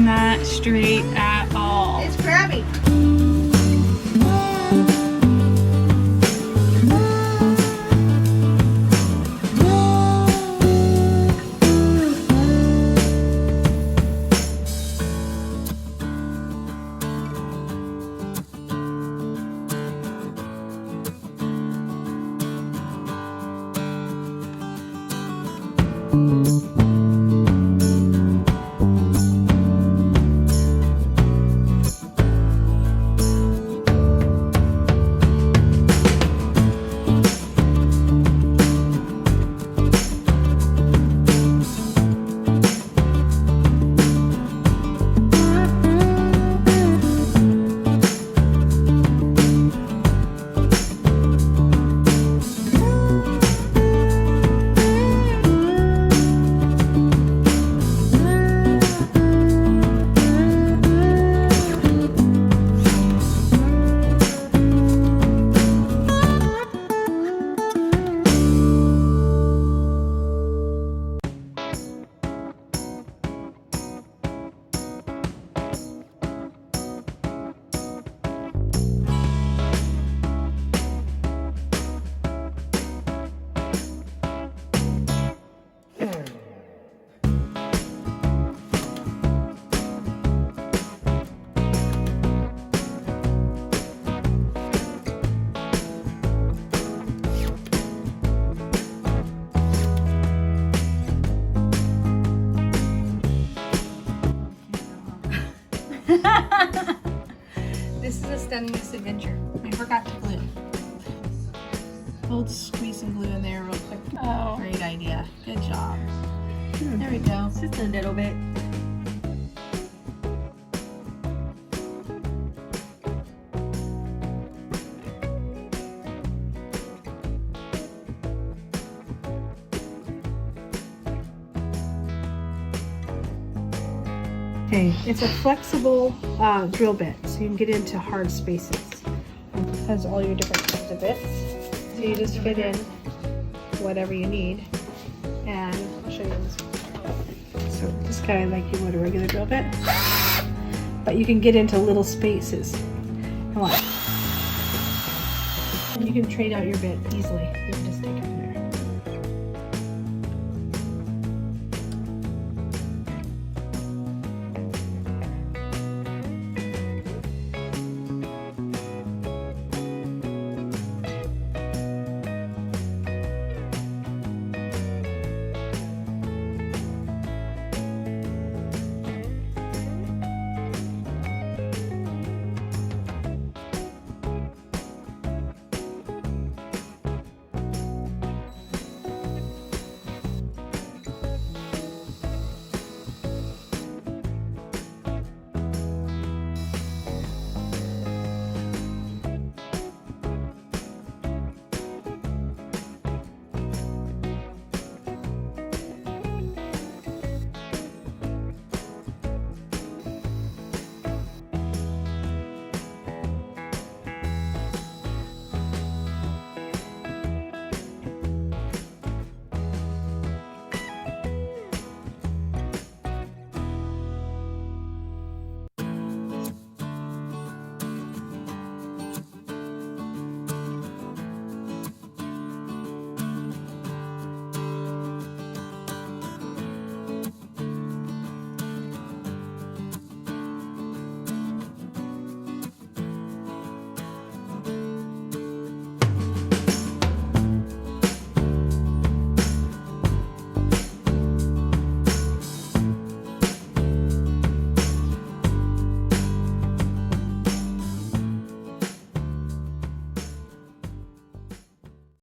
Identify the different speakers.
Speaker 1: not straight at all.
Speaker 2: It's crabby.
Speaker 1: This is a stunning misadventure. I forgot to glue. We'll squeeze some glue in there real quick. Oh, great idea. Good job. There we go.
Speaker 2: Just a little bit.
Speaker 3: Okay, it's a flexible drill bit, so you can get into hard spaces. It has all your different kinds of bits. So you just fit in whatever you need. And I'll show you this one. So just kind of like you would a regular drill bit. But you can get into little spaces. Come on. And you can trade out your bit easily. You can just take it.